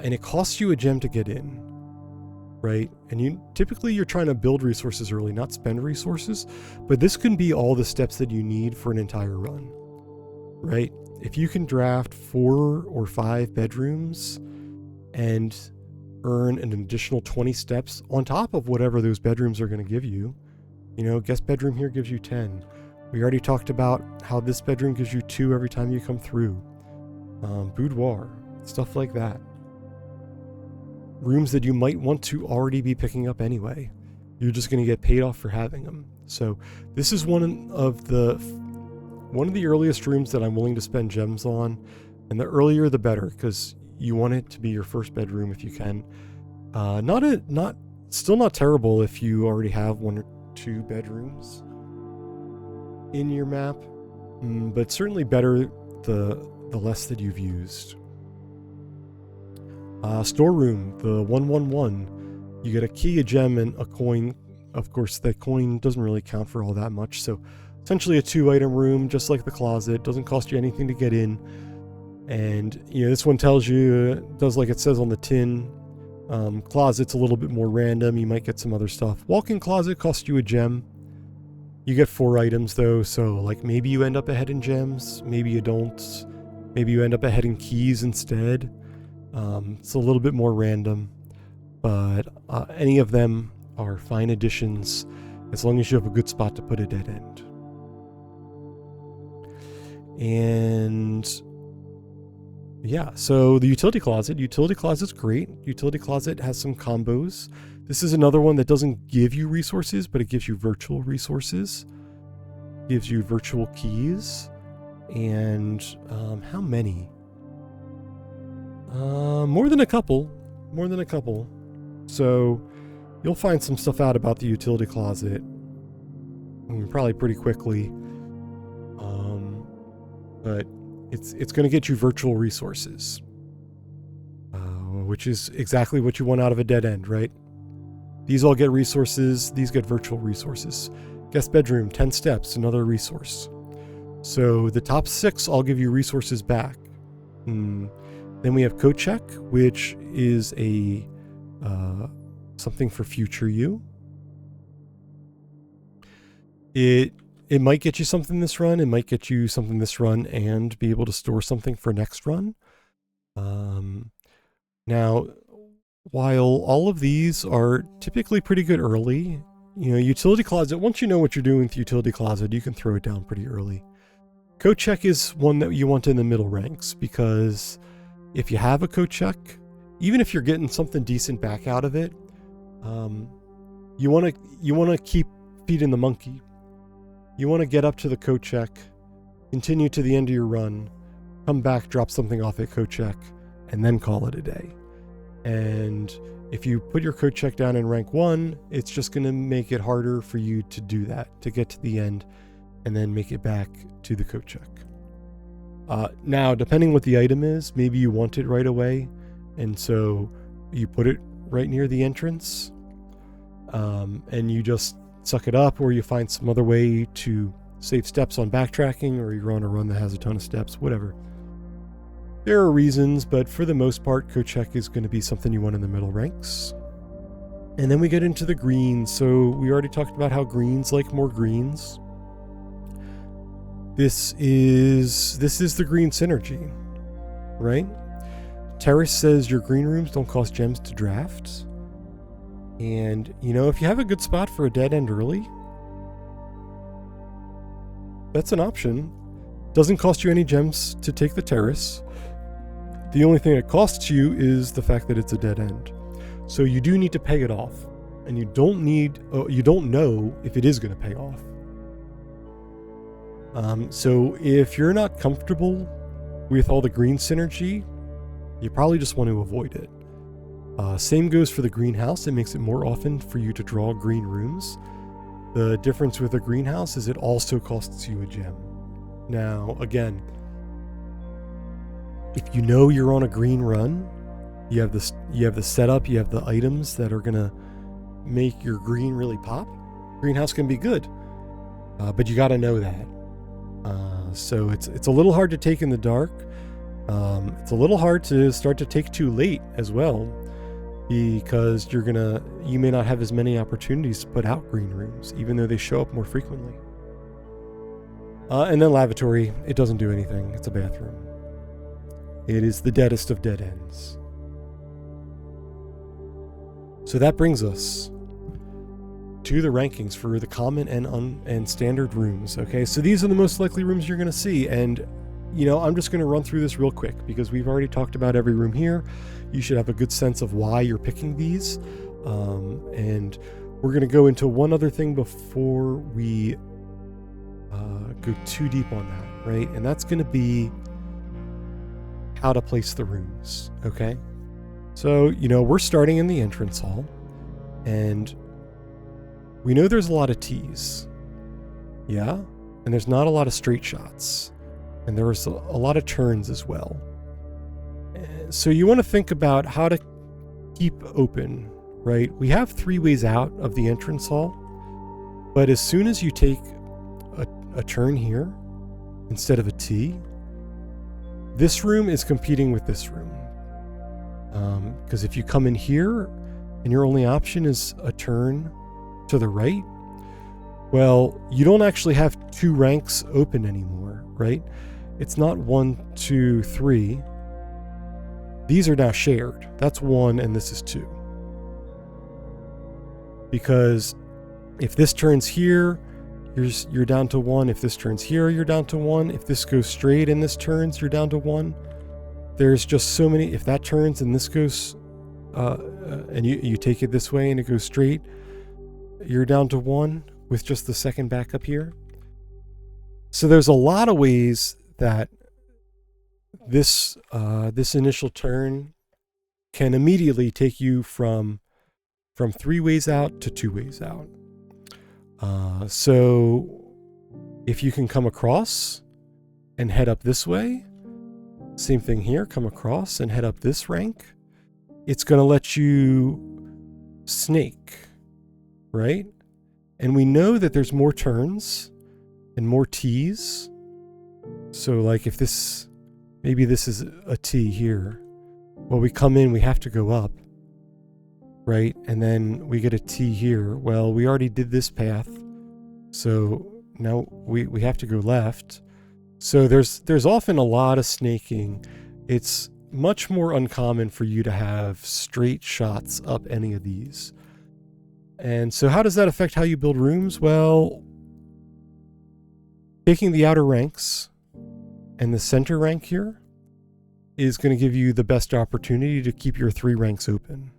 And it costs you a gem to get in, right? And typically you're trying to build resources early, not spend resources, but this can be all the steps that you need for an entire run, right? If you can draft 4 or 5 bedrooms and earn an additional 20 steps on top of whatever those bedrooms are going to give you, guest bedroom here gives you 10. We already talked about how this bedroom gives you 2 every time you come through. Boudoir, stuff like that. Rooms that you might want to already be picking up anyway. You're just going to get paid off for having them. So this is one of the earliest rooms that I'm willing to spend gems on, and the earlier the better, because you want it to be your first bedroom if you can. Still not terrible if you already have 1 or 2 bedrooms in your map, but certainly better the less that you've used. Storeroom, the 111, you get a key, a gem, and a coin. Of course, that coin doesn't really count for all that much, so essentially a 2-item room, just like the closet. Doesn't cost you anything to get in. And this one tells you, does like it says on the tin. Closet's a little bit more random. You might get some other stuff. Walk-in closet costs you a gem. You get 4 items though, so like maybe you end up ahead in gems, maybe you don't. Maybe you end up ahead in keys instead. It's a little bit more random, but any of them are fine additions as long as you have a good spot to put a dead end. And yeah, so the utility closet's great. Utility closet has some combos. This is another one that doesn't give you resources, but it gives you virtual resources. Gives you virtual keys. And how many? More than a couple. So you'll find some stuff out about the utility closet probably pretty quickly. But it's going to get you virtual resources, which is exactly what you want out of a dead end, right? These all get resources. These get virtual resources. Guest bedroom, 10 steps, another resource. So the top 6 all give you resources back. Then we have coat check, which is a something for future you. It might get you something this run. It might get you something this run and be able to store something for next run. Now, while all of these are typically pretty good early, utility closet, once you know what you're doing with utility closet, you can throw it down pretty early. Coat check is one that you want in the middle ranks, because if you have a coat check, even if you're getting something decent back out of it, you want to keep feeding the monkey. You want to get up to the coat check, continue to the end of your run, come back, drop something off at coat check, and then call it a day. And if you put your coat check down in rank 1, it's just going to make it harder for you to do that, to get to the end and then make it back to the coat check. Now, depending what the item is, maybe you want it right away, and so you put it right near the entrance, and you just suck it up, or you find some other way to save steps on backtracking, or you're on a run that has a ton of steps, whatever. There are reasons, but for the most part, coat check is going to be something you want in the middle ranks. And then we get into the greens. So we already talked about how greens like more greens. This is the green synergy, right? Terrace says your green rooms don't cost gems to draft. And, if you have a good spot for a dead end early, that's an option. Doesn't cost you any gems to take the terrace. The only thing it costs you is the fact that it's a dead end. So you do need to pay it off. And you don't know if it is going to pay off. So if you're not comfortable with all the green synergy, you probably just want to avoid it. Same goes for the greenhouse. It makes it more often for you to draw green rooms. The difference with a greenhouse is it also costs you a gem. Now, again, if you know you're on a green run, you have the setup, you have the items that are gonna make your green really pop. Greenhouse can be good, but you got to know that. So it's a little hard to take in the dark. It's a little hard to start to take too late as well, because you may not have as many opportunities to put out green rooms, even though they show up more frequently. And then lavatory, it doesn't do anything. It's a bathroom. It is the deadest of dead ends. So that brings us to the rankings for the common and standard rooms. Okay, so these are the most likely rooms you're going to see, and I'm just going to run through this real quick because we've already talked about every room here. You should have a good sense of why you're picking these, and we're going to go into one other thing before we go too deep on that, right? And that's going to be how to place the rooms. Okay, so we're starting in the entrance hall, and we know there's a lot of T's, yeah, and there's not a lot of straight shots, and there was a lot of turns as well. So you want to think about how to keep open, right? We have 3 ways out of the entrance hall, but as soon as you take a turn here instead of a T, this room is competing with this room. Because if you come in here and your only option is a turn to the right, well, you don't actually have 2 ranks open anymore, right? It's not 1, 2, 3. These are now shared. That's 1 and this is 2. Because if this turns here, you're down to 1. If this turns here, you're down to 1. If this goes straight and this turns, you're down to 1. There's just so many. If that turns and this goes, and you take it this way and it goes straight, you're down to 1 with just the second back up here. So there's a lot of ways that this initial turn can immediately take you from 3 ways out to 2 ways out. So if you can come across and head up this way, same thing here, come across and head up this rank, it's going to let you snake, right? And we know that there's more turns and more T's. So like if this, maybe this is a T here. Well, we come in, we have to go up, right? And then we get a T here. Well, we already did this path, so now we have to go left. So there's often a lot of snaking. It's much more uncommon for you to have straight shots up any of these. And so how does that affect how you build rooms? Well, taking the outer ranks and the center rank here is going to give you the best opportunity to keep your 3 ranks open,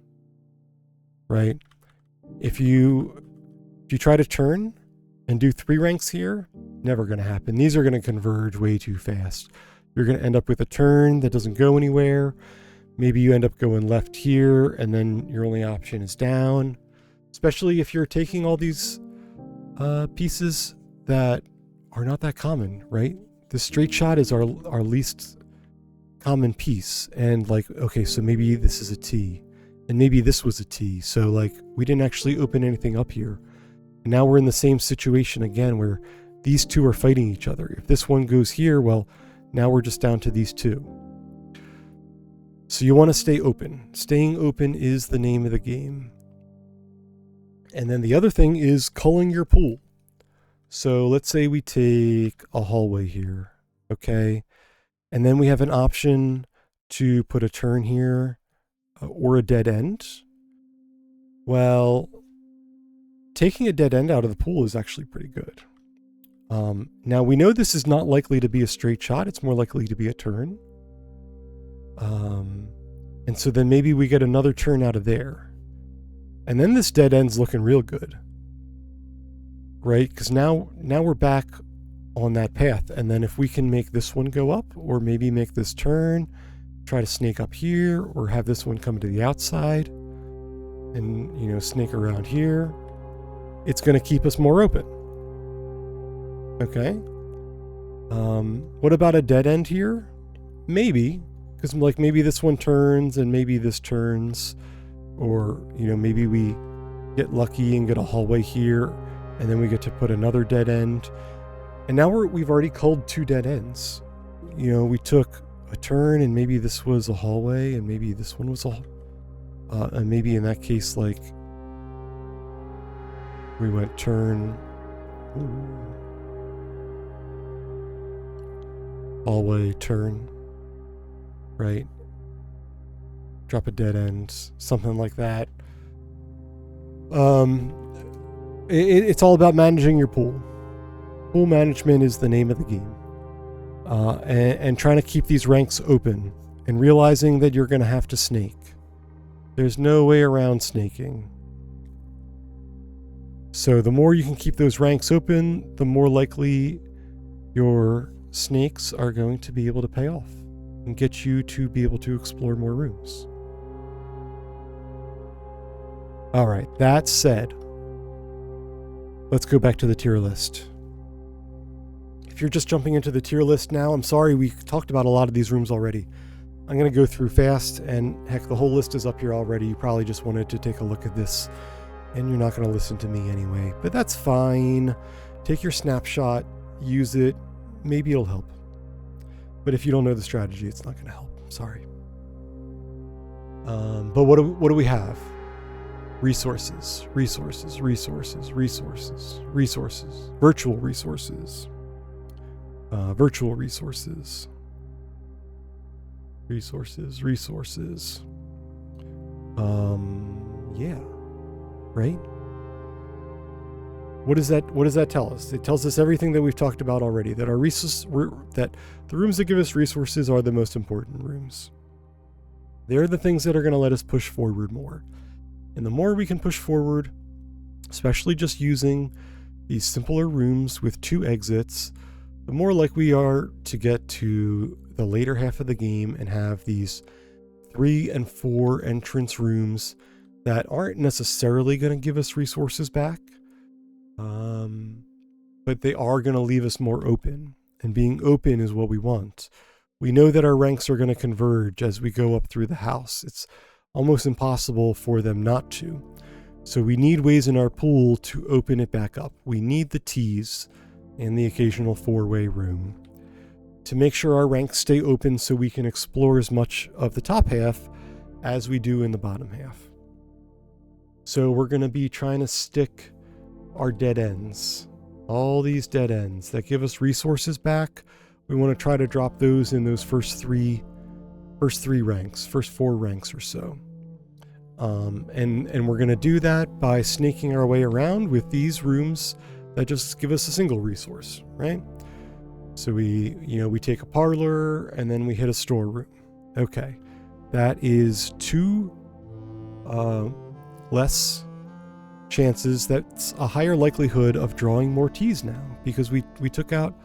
right? If you try to turn and do 3 ranks here, never going to happen. These are going to converge way too fast. You're going to end up with a turn that doesn't go anywhere. Maybe you end up going left here and then your only option is down, especially if you're taking all these pieces that are not that common, right? The straight shot is our least common piece. And like, okay, so maybe this is a T and maybe this was a T. So like we didn't actually open anything up here. And now we're in the same situation again where these two are fighting each other. If this one goes here, well, now we're just down to these 2. So you want to stay open. Staying open is the name of the game. And then the other thing is culling your pool. So let's say we take a hallway here, okay? And then we have an option to put a turn here or a dead end. Well, taking a dead end out of the pool is actually pretty good. Now we know this is not likely to be a straight shot. It's more likely to be a turn. And so then maybe we get another turn out of there. And then this dead end's looking real good, right? Because now we're back on that path. And then if we can make this one go up, or maybe make this turn, try to snake up here, or have this one come to the outside and, you know, snake around here, it's going to keep us more open. Okay. What about a dead end here? Maybe, because like maybe this one turns and maybe this turns, or, you know, maybe we get lucky and get a hallway here and then we get to put another dead end. And now we've already culled 2 dead ends. You know, we took a turn and maybe this was a hallway and maybe this one was and maybe in that case, like we went turn, hallway, turn, right? Drop a dead end, something like that. It's all about managing your pool. Pool management is the name of the game. And trying to keep these ranks open and realizing that you're going to have to snake. There's no way around snaking. So the more you can keep those ranks open, the more likely your snakes are going to be able to pay off and get you to be able to explore more rooms. All right, that said, let's go back to the tier list. If you're just jumping into the tier list now, I'm sorry, we talked about a lot of these rooms already. I'm going to go through fast, and heck, the whole list is up here already. You probably just wanted to take a look at this, and you're not going to listen to me anyway, but that's fine. Take your snapshot, use it, maybe it'll help. But if you don't know the strategy, it's not going to help. Sorry. But what do we have? Resources, resources, resources, resources, resources, virtual resources, virtual resources, resources, resources. Yeah, right? What does that tell us? It tells us everything that we've talked about already, that that the rooms that give us resources are the most important rooms. They're the things that are going to let us push forward more. And the more we can push forward, especially just using these simpler rooms with 2 exits, the more likely we are to get to the later half of the game and have these 3 and 4 entrance rooms that aren't necessarily going to give us resources back, but they are going to leave us more open. And being open is what we want. We know that our ranks are going to converge as we go up through the house. It's almost impossible for them not to. So we need ways in our pool to open it back up. We need the T's and the occasional 4-way room to make sure our ranks stay open so we can explore as much of the top half as we do in the bottom half. So we're going to be trying to stick our dead ends, all these dead ends that give us resources back. We want to try to drop those in those first 4 ranks or so. And we're going to do that by snaking our way around with these rooms that just give us a single resource, right? So we take a parlor and then we hit a storeroom. Okay. That is 2 less chances. That's a higher likelihood of drawing more T's now, because we took out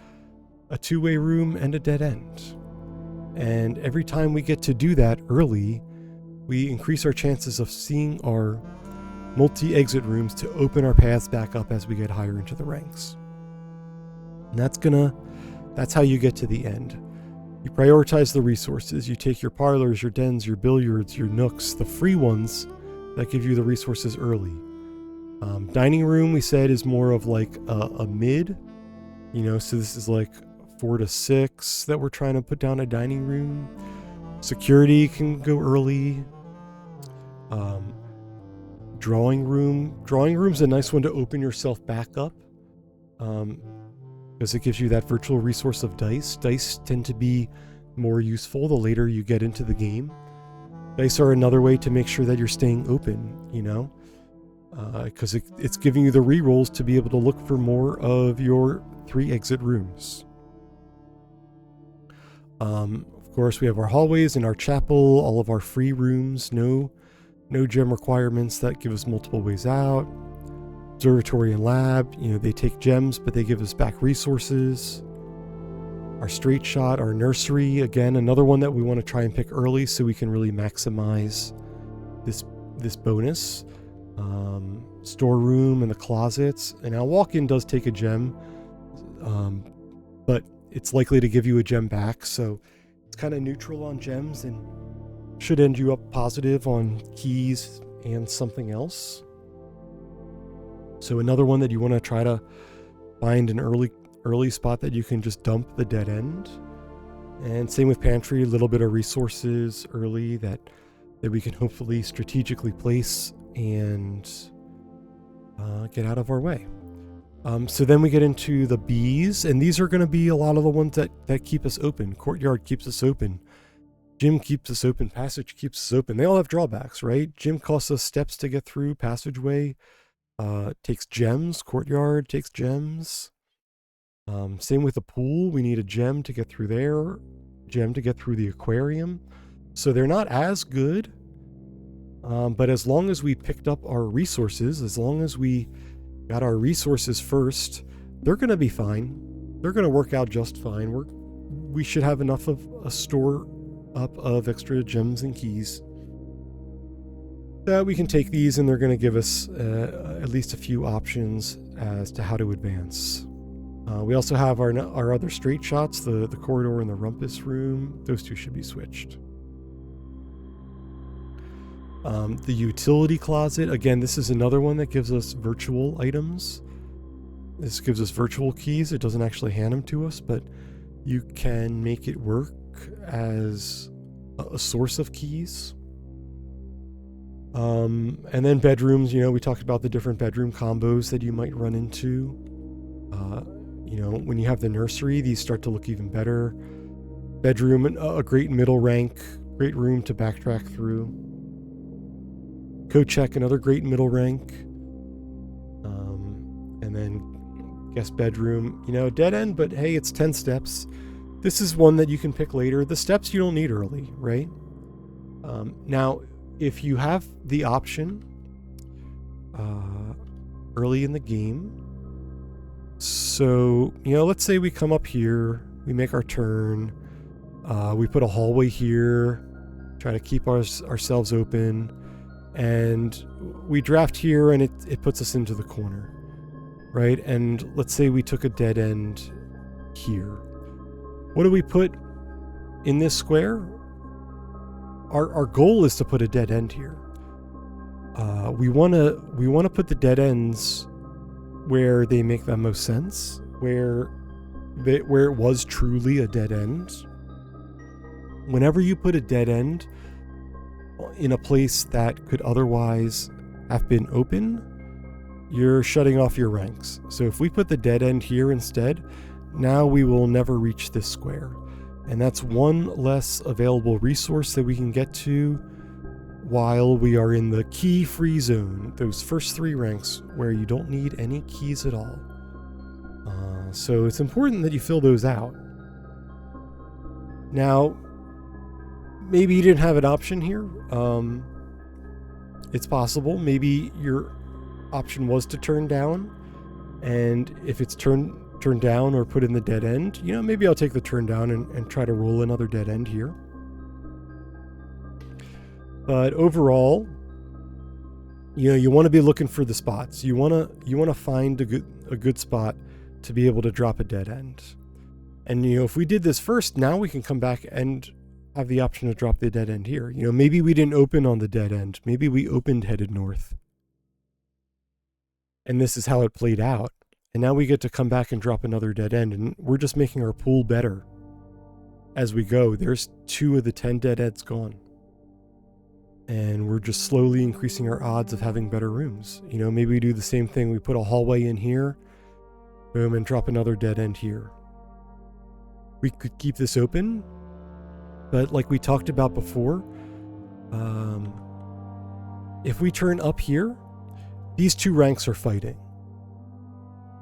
a 2-way room and a dead end. And every time we get to do that early, we increase our chances of seeing our multi-exit rooms to open our paths back up as we get higher into the ranks. And that's how you get to the end. You prioritize the resources. You take your parlors, your dens, your billiards, your nooks, the free ones that give you the resources early. Dining room, we said, is more of like a mid, so this is like 4 to 6 that we're trying to put down a dining room. Security can go early. Drawing room's a nice one to open yourself back up, because it gives you that virtual resource of dice. Dice tend to be more useful the later you get into the game. Dice are another way to make sure that you're staying open, because it's giving you the rerolls to be able to look for more of your 3 exit rooms. Of course, we have our hallways and our chapel, all of our free rooms, no gem requirements that give us multiple ways out. Observatory and lab, they take gems, but they give us back resources. Our straight shot, our nursery, again, another one that we want to try and pick early so we can really maximize this bonus. Storeroom and the closets. And now walk-in does take a gem, but it's likely to give you a gem back, so it's kind of neutral on gems and should end you up positive on keys and something else. So another one that you want to try to find an early spot that you can just dump the dead end. And same with pantry, a little bit of resources early that we can hopefully strategically place and get out of our way. So then we get into the B's, and these are going to be a lot of the ones that keep us open. Courtyard keeps us open. Gym keeps us open. Passage keeps us open. They all have drawbacks, right? Gym costs us steps to get through. Passageway takes gems. Courtyard takes gems. Same with the pool. We need a gem to get through there. Gem to get through the aquarium. So they're not as good. But as long as we picked up our resources, as long as we got our resources first, they're going to be fine. They're going to work out just fine. We should have enough of a store up of extra gems and keys that we can take these, and they're going to give us at least a few options as to how to advance. We also have our other straight shots, the corridor and the rumpus room. Those 2 should be switched. The utility closet, again, this is another one that gives us virtual items. This gives us virtual keys. It doesn't actually hand them to us, but you can make it work as a source of keys. And then bedrooms, we talked about the different bedroom combos that you might run into. When you have the nursery, these start to look even better. Bedroom, a great middle rank, great room to backtrack through. Coat check, another great middle rank. And then guest bedroom, you know, dead end, but hey, it's 10 steps. This is one that you can pick later. The steps you don't need early, right? Now, if you have the option early in the game, so, you know, let's say we come up here, we make our turn, we put a hallway here, try to keep ourselves open, and we draft here and it puts us into the corner, right? And let's say we took a dead end here. What do we put in this square? Our goal is to put a dead end here. We want to put the dead ends where they make the most sense, where it was truly a dead end. Whenever you put a dead end in a place that could otherwise have been open, you're shutting off your ranks. So if we put the dead end here instead, now we will never reach this square. And that's one less available resource that we can get to while we are in the key-free zone, those first 3 ranks where you don't need any keys at all. So it's important that you fill those out. Now, maybe you didn't have an option here. It's possible. Maybe your option was to turn down, and if it's turn down or put in the dead end, you know, maybe I'll take the turn down and try to roll another dead end here. But overall, you know, you want to be looking for the spots. You want to find a good spot to be able to drop a dead end. And you know, if we did this first, now we can come back and have the option to drop the dead end here. You know, maybe we didn't open on the dead end. Maybe we opened headed north. And this is how it played out. And now we get to come back and drop another dead end, and we're just making our pool better as we go. There's 2 of the 10 dead ends gone. And we're just slowly increasing our odds of having better rooms. You know, maybe we do the same thing. We put a hallway in here, boom, and drop another dead end here. We could keep this open, but like we talked about before, if we turn up here, these 2 ranks are fighting.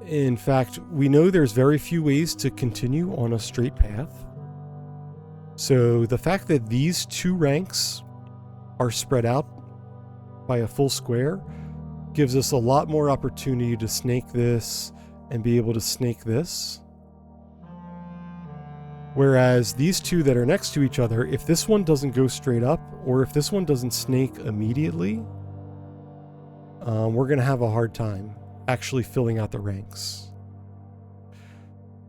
In fact, we know there's very few ways to continue on a straight path. So the fact that these 2 ranks are spread out by a full square gives us a lot more opportunity to snake this and be able to snake this. Whereas these 2 that are next to each other, if this one doesn't go straight up, or if this one doesn't snake immediately, we're going to have a hard time actually filling out the ranks.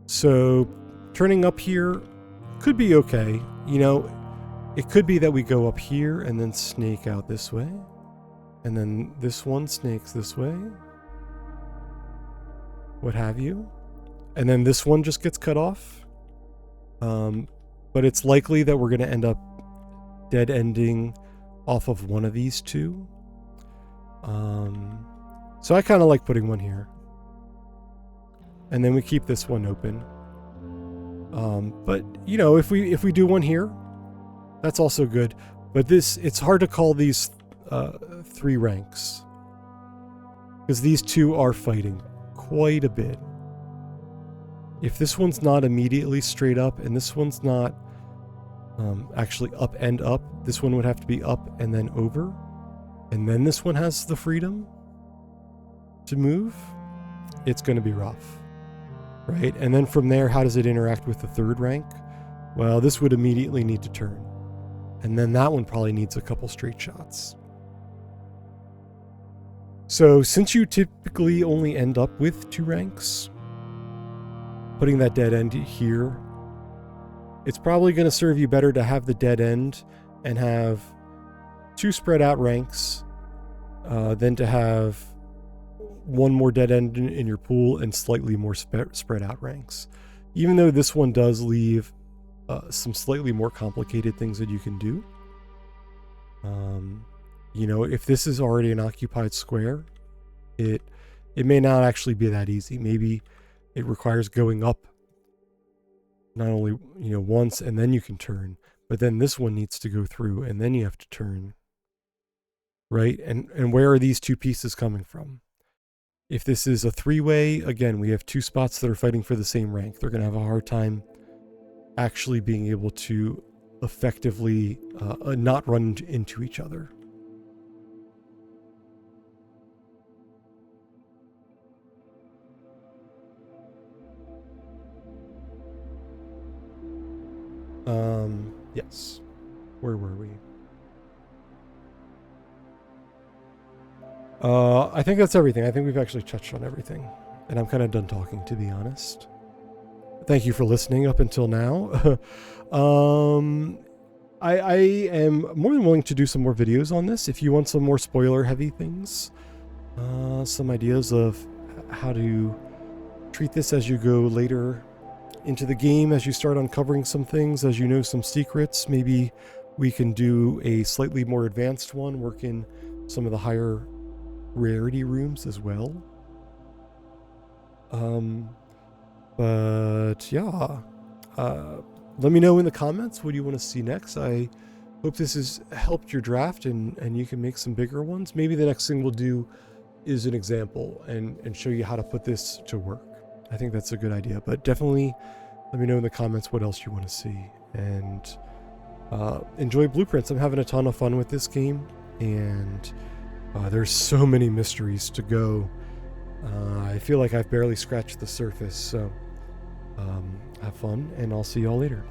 So turning up here could be okay. You know, it could be that we go up here and then snake out this way, and then this one snakes this way, what have you, and then this one just gets cut off. But it's likely that we're going to end up dead ending off of one of these 2. So I kind of like putting one here, and then we keep this one open. But you know, if we do one here, that's also good. But it's hard to call these 3 ranks, because these 2 are fighting quite a bit. If this one's not immediately straight up, and this one's not actually up and up, this one would have to be up and then over, and then this one has the freedom to move, it's going to be rough, right? And then from there, how does it interact with the 3rd rank? Well, this would immediately need to turn, and then that one probably needs a couple straight shots. So since you typically only end up with 2 ranks, putting that dead end here, it's probably going to serve you better to have the dead end and have 2 spread out ranks than to have 1 more dead end in your pool and slightly more spread out ranks. Even though this one does leave some slightly more complicated things that you can do. You know, if this is already an occupied square, it may not actually be that easy. Maybe it requires going up not only, you know, once and then you can turn, but then this one needs to go through and then you have to turn, right? And where are these 2 pieces coming from? If this is a three-way, again, we have two spots that are fighting for the same rank. They're going to have a hard time actually being able to effectively not run into each other. Yes. Where were we? I think that's everything. I think we've actually touched on everything. And I'm kind of done talking, to be honest. Thank you for listening up until now. I am more than willing to do some more videos on this. If you want some more spoiler-heavy things, some ideas of how to treat this as you go later into the game, as you start uncovering some things, as you know some secrets, maybe we can do a slightly more advanced one, work in some of the higher rarity rooms as well. But yeah, let me know in the comments what you want to see next. I hope this has helped your draft and you can make some bigger ones. Maybe the next thing we'll do is an example and show you how to put this to work. I think that's a good idea, but definitely let me know in the comments what else you want to see. And enjoy Blueprints. I'm having a ton of fun with this game, and there's so many mysteries to go. I feel like I've barely scratched the surface, so have fun, and I'll see y'all later.